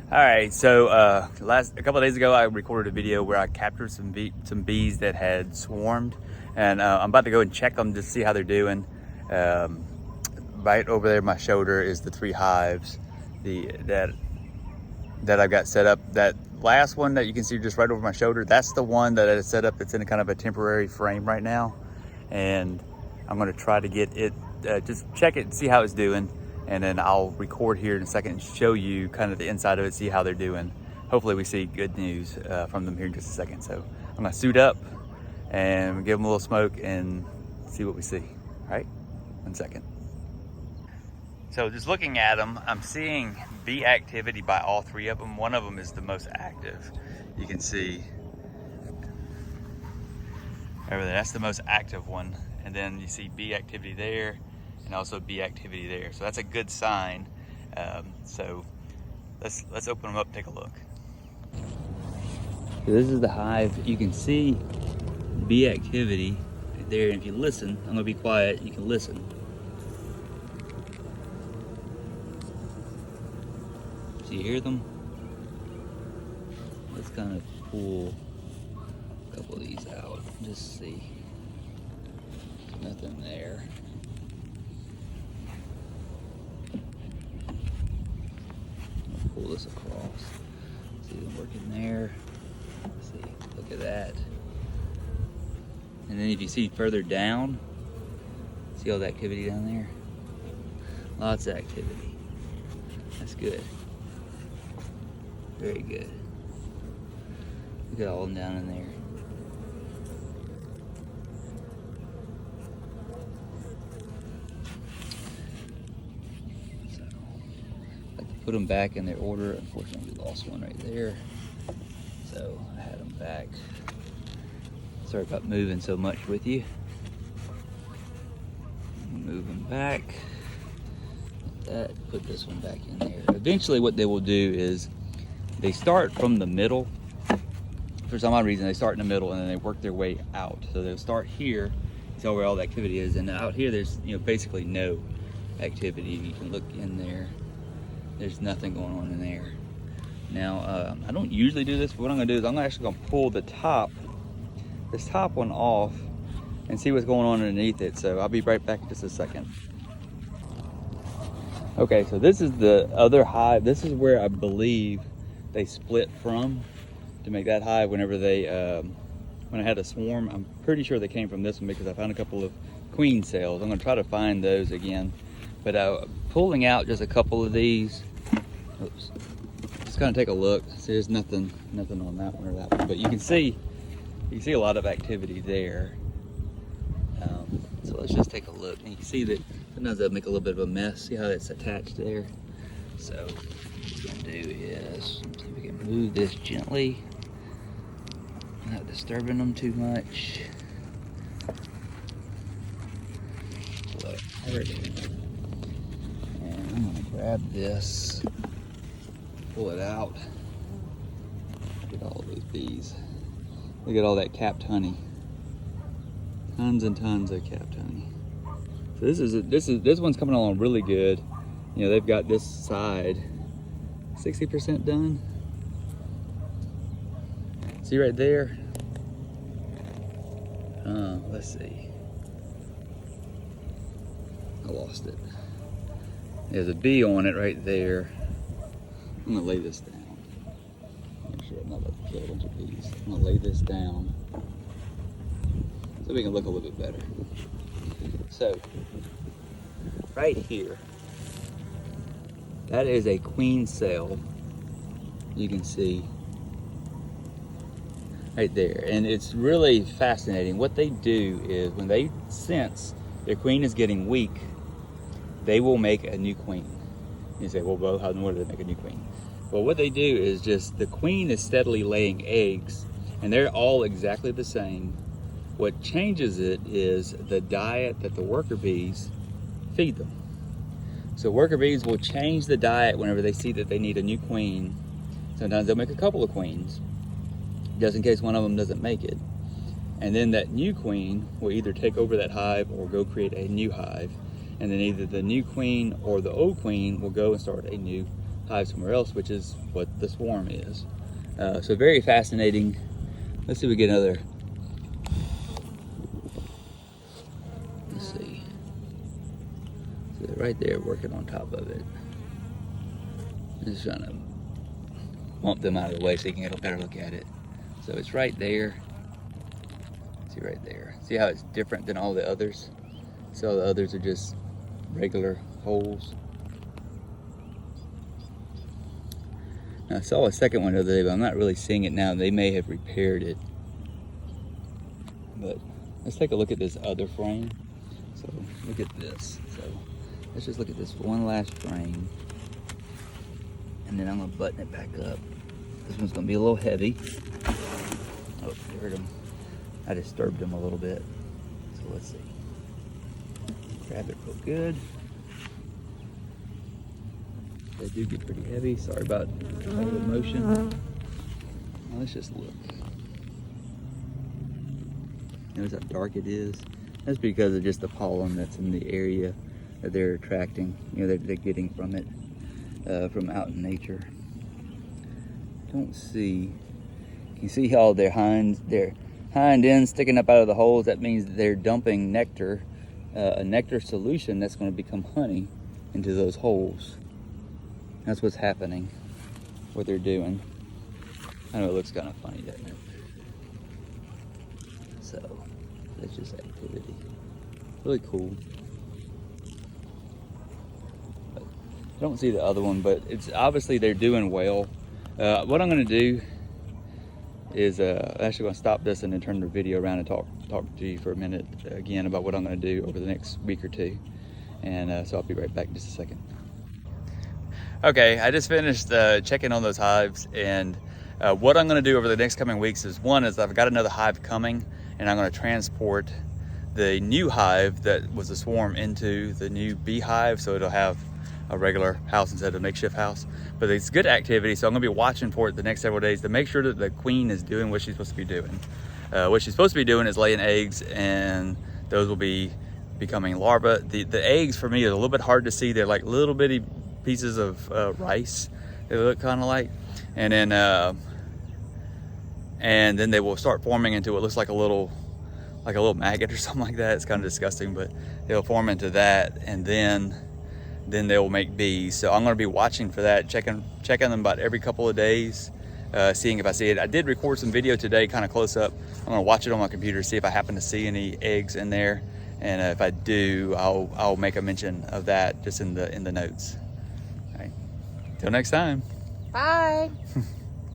All right, so a couple of days ago, I recorded a video where I captured some bees that had swarmed, and I'm about to go and check them to see how they're doing. Right over there, my shoulder is the 3 hives, that I've got set up. That last one that you can see just right over my shoulder, that's the one that I set up. It's in a kind of a temporary frame right now, and I'm going to try to get it, just check it and see how it's doing. And then I'll record here in a second and show you kind of the inside of it, see how they're doing. Hopefully we see good news from them here in just a second. So I'm gonna suit up and give them a little smoke and see what we see. All right, 1 second. So just looking at them, I'm seeing bee activity by all 3 of them. One of them is the most active. You can see over there, that's the most active one. And then you see bee activity there, and also bee activity there. So that's a good sign. So let's open them up, take a look. So this is the hive. You can see bee activity right there. And if you listen, I'm gonna be quiet, you can listen. So you hear them? Let's kind of pull a couple of these out, just see. There's nothing there. Pull this across. See them working there. See, look at that. And then if you see further down, see all the activity down there? Lots of activity. That's good. Very good. Look at all of them down in there. Put them back in their order. Unfortunately, we lost one right there. So I had them back. Sorry about moving so much with you. Move them back. Like that. Put this one back in there. Eventually what they will do is they start from the middle. For some odd reason, they start in the middle and then they work their way out. So they'll start here, see where all the activity is. And out here, there's basically no activity. You can look in there. There's nothing going on in there. Now, I don't usually do this, but what I'm gonna do is I'm actually gonna pull this top one off and see what's going on underneath it. So I'll be right back in just a second. Okay, so this is the other hive. This is where I believe they split from to make that hive whenever they, when I had a swarm. I'm pretty sure they came from this one because I found a couple of queen cells. I'm gonna try to find those again. But pulling out just a couple of these, oops, just kind of take a look. See, there's nothing on that one or that one, but you can see a lot of activity there. So let's just take a look, and you can see that sometimes they'll make a little bit of a mess. See how it's attached there? So what we're gonna do is see if we can move this gently, not disturbing them too much. I'm gonna grab this, pull it out. Look at all those bees. Look at all that capped honey. Tons and tons of capped honey. So this one's coming along really good. They've got this side 60% done. See right there? Let's see. I lost it. There's a bee on it right there. I'm gonna lay this down. Make sure I'm not about to kill a bunch of bees. I'm gonna lay this down so we can look a little bit better. So, right here, that is a queen cell. You can see right there. And it's really fascinating. What they do is when they sense their queen is getting weak, they will make a new queen. You say, well, how in the world do they make a new queen? Well, what they do is just the queen is steadily laying eggs, and they're all exactly the same. What changes it is the diet that the worker bees feed them. So worker bees will change the diet whenever they see that they need a new queen. Sometimes they'll make a couple of queens, just in case one of them doesn't make it. And then that new queen will either take over that hive or go create a new hive. And then either the new queen or the old queen will go and start a new hive somewhere else, which is what the swarm is. So very fascinating. Let's see if we get another. Let's see. So they're right there working on top of it. Just trying to bump them out of the way so you can get a better look at it. So it's right there. See right there. See how it's different than all the others? So the others are just regular holes. Now, I saw a second one the other day, but I'm not really seeing it now. They may have repaired it. But let's take a look at this other frame. So look at this. So let's just look at this one last frame. And then I'm gonna button it back up. This one's gonna be a little heavy. Oh, you heard him. I disturbed him a little bit. So let's see. Grab it real good. They do get pretty heavy. Sorry about all the motion. Now let's just look. Notice how dark it is. That's because of just the pollen that's in the area that they're attracting. You know, they're getting from it, from out in nature. Don't see. You can see how their hind ends sticking up out of the holes. That means they're dumping nectar, a nectar solution that's going to become honey into those holes. That's what's happening, what they're doing. I know it looks kind of funny, doesn't it? So, that's just activity. Really cool. But I don't see the other one, but it's obviously they're doing well. What I'm gonna do is actually gonna stop this and then turn the video around and talk to you for a minute again about what I'm gonna do over the next week or two. And so I'll be right back in just a second. Okay, I just finished checking on those hives, and what I'm gonna do over the next coming weeks is I've got another hive coming, and I'm gonna transport the new hive that was a swarm into the new beehive, so it'll have a regular house instead of a makeshift house. But it's good activity, so I'm gonna be watching for it the next several days to make sure that the queen is doing what she's supposed to be doing. What she's supposed to be doing is laying eggs, and those will be becoming larvae. The eggs for me are a little bit hard to see. They're like little bitty pieces of rice, they look kind of like, and then they will start forming into what looks like a little maggot or something like that. It's kind of disgusting, but they'll form into that, and then they will make bees. So I'm going to be watching for that, checking them about every couple of days, seeing if I see it. I did record some video today, kind of close up. I'm going to watch it on my computer, see if I happen to see any eggs in there, and if I do, I'll make a mention of that just in the notes. Till next time. Bye.